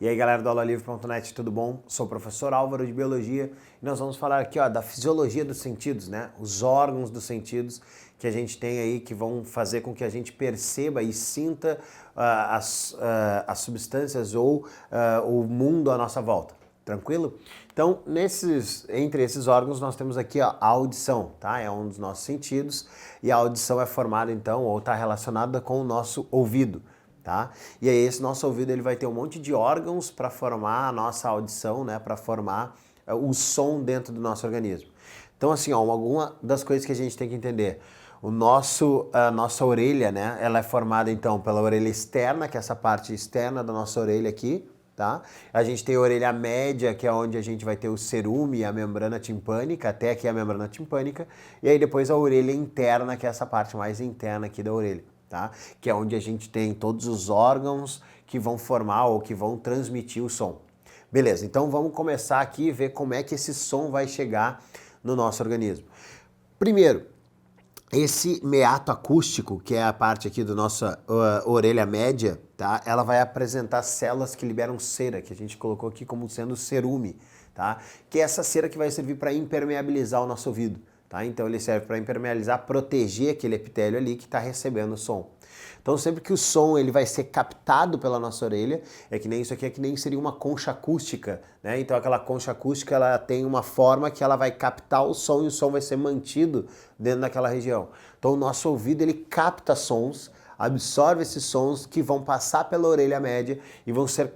E aí galera do aulalivre.net, tudo bom? Sou o professor Álvaro de Biologia e nós vamos falar aqui da fisiologia dos sentidos, né? Os órgãos dos sentidos que a gente tem aí que vão fazer com que a gente perceba e sinta as substâncias ou o mundo à nossa volta. Tranquilo? Então, entre esses órgãos nós temos aqui a audição, tá? É um dos nossos sentidos e a audição é formada então ou está relacionada com o nosso ouvido. Tá? E aí esse nosso ouvido ele vai ter um monte de órgãos para formar a nossa audição, né? Para formar o som dentro do nosso organismo. Então assim, alguma das coisas que a gente tem que entender. A nossa orelha, né? Ela é formada então pela orelha externa, que é essa parte externa da nossa orelha aqui. Tá? A gente tem a orelha média, que é onde a gente vai ter o cerume e a membrana timpânica, até aqui a membrana timpânica. E aí depois a orelha interna, que é essa parte mais interna aqui da orelha. Tá? Que é onde a gente tem todos os órgãos que vão formar ou que vão transmitir o som. Beleza, então vamos começar aqui e ver como é que esse som vai chegar no nosso organismo. Primeiro, esse meato acústico, que é a parte aqui da nossa orelha média, tá? Ela vai apresentar células que liberam cera, que a gente colocou aqui como sendo cerume, tá? Que é essa cera que vai servir para impermeabilizar o nosso ouvido. Tá? Então ele serve para impermeabilizar, proteger aquele epitélio ali que está recebendo o som. Então sempre que o som ele vai ser captado pela nossa orelha, é que nem isso aqui, é que nem seria uma concha acústica, né? Então aquela concha acústica ela tem uma forma que ela vai captar o som e o som vai ser mantido dentro daquela região. Então o nosso ouvido ele capta sons, absorve esses sons que vão passar pela orelha média e vão ser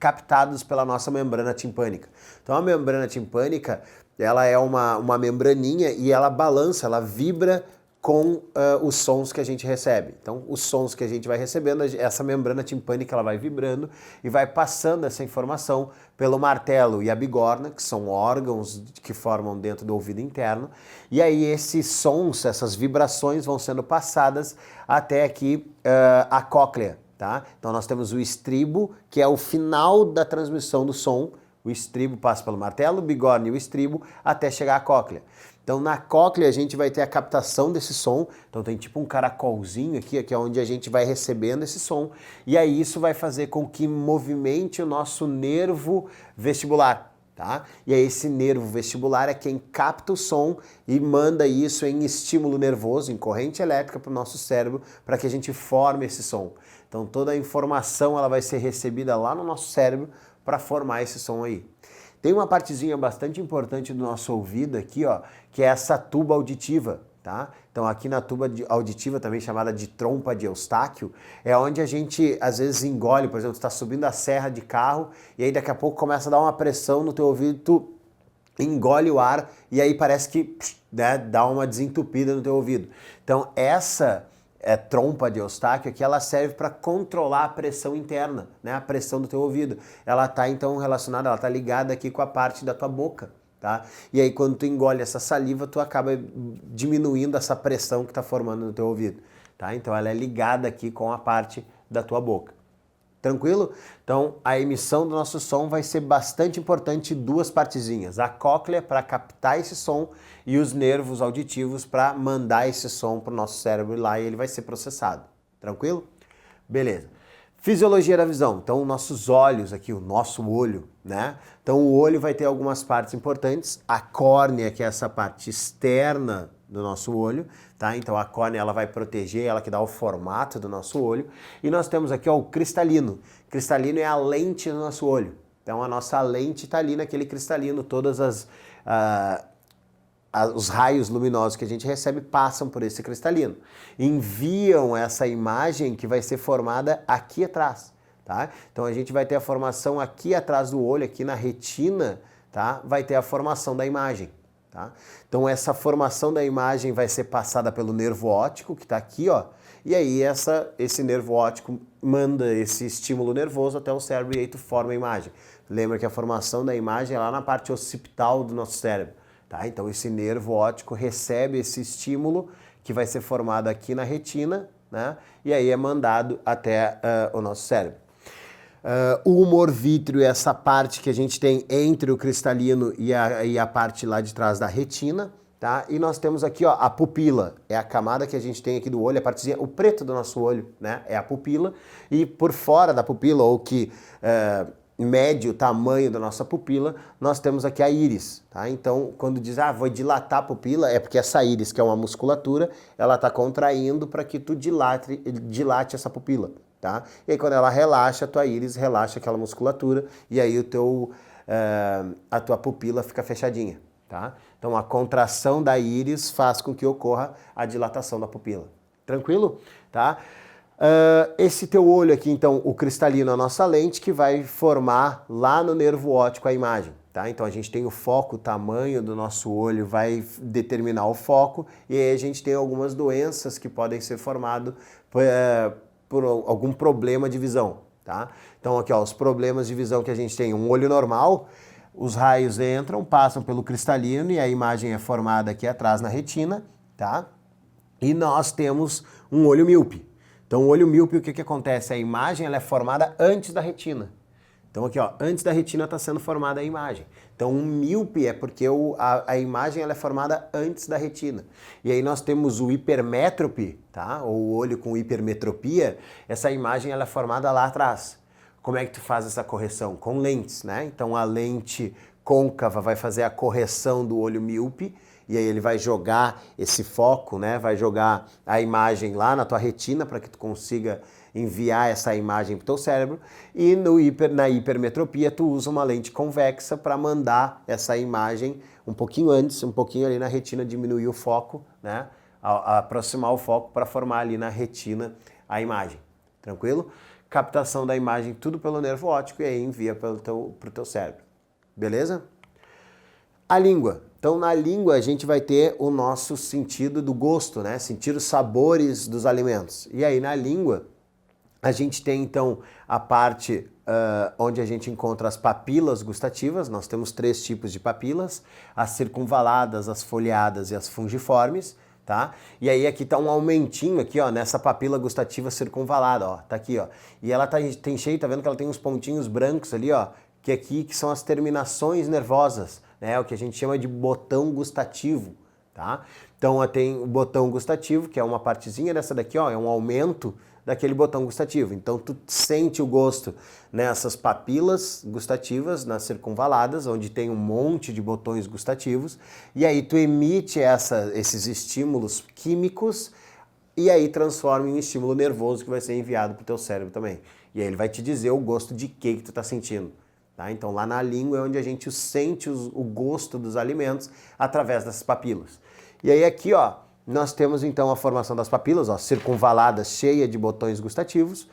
captados pela nossa membrana timpânica. Então a membrana timpânica ela é uma membraninha e ela balança, ela vibra com os sons que a gente recebe. Então, os sons que a gente vai recebendo, essa membrana timpânica ela vai vibrando e vai passando essa informação pelo martelo e a bigorna, que são órgãos que formam dentro do ouvido interno. E aí esses sons, essas vibrações vão sendo passadas até aqui a cóclea. Tá? Então, nós temos o estribo, que é o final da transmissão do som. O estribo passa pelo martelo, o bigorna e o estribo até chegar à cóclea. Então na cóclea a gente vai ter a captação desse som, então tem tipo um caracolzinho aqui, que é onde a gente vai recebendo esse som, e aí isso vai fazer com que movimente o nosso nervo vestibular. Tá? E aí esse nervo vestibular é quem capta o som e manda isso em estímulo nervoso, em corrente elétrica para o nosso cérebro, para que a gente forme esse som. Então toda a informação ela vai ser recebida lá no nosso cérebro para formar esse som aí. Tem uma partezinha bastante importante do nosso ouvido aqui, que é essa tuba auditiva, tá? Então aqui na tuba auditiva, também chamada de trompa de Eustáquio, é onde a gente às vezes engole, por exemplo, você está subindo a serra de carro e aí daqui a pouco começa a dar uma pressão no teu ouvido, tu engole o ar e aí parece que dá uma desentupida no teu ouvido. Então essa trompa de Eustáquio aqui, ela serve para controlar a pressão interna, né? A pressão do teu ouvido. Ela está então relacionada, ela está ligada aqui com a parte da tua boca, tá? E aí quando tu engole essa saliva, tu acaba diminuindo essa pressão que está formando no teu ouvido, tá? Então ela é ligada aqui com a parte da tua boca. Tranquilo? Então a emissão do nosso som vai ser bastante importante, duas partezinhas. A cóclea para captar esse som e os nervos auditivos para mandar esse som para o nosso cérebro lá e ele vai ser processado. Tranquilo? Beleza. Fisiologia da visão. Então nossos olhos aqui, o nosso olho, né? Então o olho vai ter algumas partes importantes. A córnea, que é essa parte externa do nosso olho, tá? Então a córnea ela vai proteger, ela que dá o formato do nosso olho. E nós temos aqui o cristalino. Cristalino é a lente do nosso olho. Então a nossa lente está ali naquele cristalino, todas os raios luminosos que a gente recebe passam por esse cristalino. Enviam essa imagem que vai ser formada aqui atrás, tá? Então a gente vai ter a formação aqui atrás do olho, aqui na retina, tá? Vai ter a formação da imagem. Tá? Então essa formação da imagem vai ser passada pelo nervo óptico, que está aqui, e aí esse nervo óptico manda esse estímulo nervoso até o cérebro e aí tu forma a imagem. Lembra que a formação da imagem é lá na parte occipital do nosso cérebro. Tá? Então esse nervo óptico recebe esse estímulo que vai ser formado aqui na retina, né? E aí é mandado até o nosso cérebro. O humor vítreo é essa parte que a gente tem entre o cristalino e a parte lá de trás da retina, tá? E nós temos aqui a pupila, é a camada que a gente tem aqui do olho, a partezinha, o preto do nosso olho, né? É a pupila, e por fora da pupila, ou que mede o tamanho da nossa pupila, nós temos aqui a íris, tá? Então, quando diz, vou dilatar a pupila, é porque essa íris, que é uma musculatura, ela está contraindo para que tu dilate essa pupila, tá? E aí, quando ela relaxa, a tua íris relaxa aquela musculatura e aí a tua pupila fica fechadinha, tá? Então, a contração da íris faz com que ocorra a dilatação da pupila. Tranquilo? Tá? Esse teu olho aqui, então, o cristalino é a nossa lente que vai formar lá no nervo óptico a imagem, tá? Então a gente tem o foco, o tamanho do nosso olho vai determinar o foco e aí a gente tem algumas doenças que podem ser formadas por algum problema de visão, tá? Então aqui, ó, os problemas de visão que a gente tem, um olho normal, os raios entram, passam pelo cristalino e a imagem é formada aqui atrás na retina, tá? E nós temos um olho míope. Então, o olho míope, o que acontece? A imagem ela é formada antes da retina. Então, aqui, ó, antes da retina está sendo formada a imagem. Então, um míope é porque a imagem ela é formada antes da retina. E aí nós temos o hipermétrope, tá? Ou o olho com hipermetropia, essa imagem ela é formada lá atrás. Como é que tu faz essa correção? Com lentes, né? Então, a lente côncava vai fazer a correção do olho míope, e aí ele vai jogar esse foco, né? Vai jogar a imagem lá na tua retina para que tu consiga enviar essa imagem para o teu cérebro. E na hipermetropia tu usa uma lente convexa para mandar essa imagem um pouquinho antes, um pouquinho ali na retina, diminuir o foco, né? Aproximar o foco para formar ali na retina a imagem. Tranquilo? Captação da imagem tudo pelo nervo óptico e aí envia pro teu cérebro. Beleza? A língua. Então, na língua, a gente vai ter o nosso sentido do gosto, né? Sentir os sabores dos alimentos. E aí, na língua, a gente tem, então, a parte onde a gente encontra as papilas gustativas. Nós temos 3 tipos de papilas, as circunvaladas, as folheadas e as fungiformes, tá? E aí, aqui tá um aumentinho aqui, ó, nessa papila gustativa circunvalada, ó, tá aqui, ó. E ela tem cheio, tá vendo que ela tem uns pontinhos brancos ali, ó, que são as terminações nervosas, né? O que a gente chama de botão gustativo, tá? Então tem o botão gustativo, que é uma partezinha dessa daqui, ó, é um aumento daquele botão gustativo. Então tu sente o gosto nessas papilas gustativas, nas circunvaladas, onde tem um monte de botões gustativos, e aí tu emite esses estímulos químicos e aí transforma em um estímulo nervoso que vai ser enviado para o teu cérebro também. E aí ele vai te dizer o gosto de que tu tá sentindo. Tá? Então lá na língua é onde a gente sente o gosto dos alimentos através dessas papilas. E aí aqui, ó, nós temos então a formação das papilas, ó, circunvalada cheia de botões gustativos,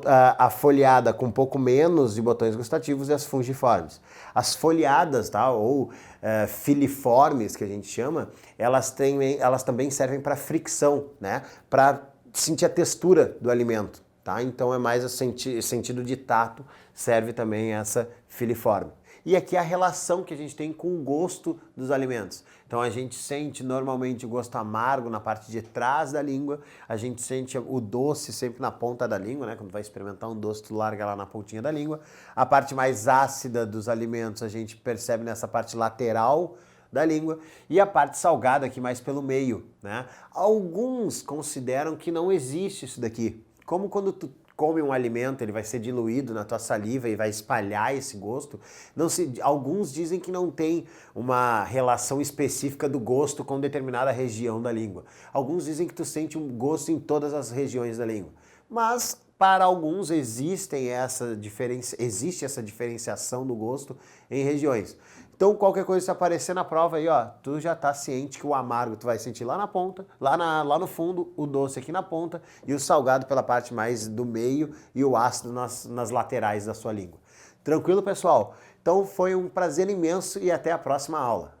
a folheada com um pouco menos de botões gustativos e as fungiformes. As folheadas, tá, ou filiformes que a gente chama, elas também servem para fricção, né, para sentir a textura do alimento. Tá? Então é mais o sentido de tato, serve também essa filiforme. E aqui a relação que a gente tem com o gosto dos alimentos. Então a gente sente normalmente o gosto amargo na parte de trás da língua, a gente sente o doce sempre na ponta da língua, né? Quando vai experimentar um doce, tu larga lá na pontinha da língua. A parte mais ácida dos alimentos a gente percebe nessa parte lateral da língua e a parte salgada aqui mais pelo meio, né? Alguns consideram que não existe isso daqui. Como quando tu come um alimento, ele vai ser diluído na tua saliva e vai espalhar esse gosto. Alguns dizem que não tem uma relação específica do gosto com determinada região da língua. Alguns dizem que tu sente um gosto em todas as regiões da língua. Mas para alguns existe essa diferenciação do gosto em regiões. Então qualquer coisa que aparecer na prova aí, ó, tu já tá ciente que o amargo tu vai sentir lá na ponta, lá no fundo, o doce aqui na ponta e o salgado pela parte mais do meio e o ácido nas laterais da sua língua. Tranquilo, pessoal? Então foi um prazer imenso e até a próxima aula.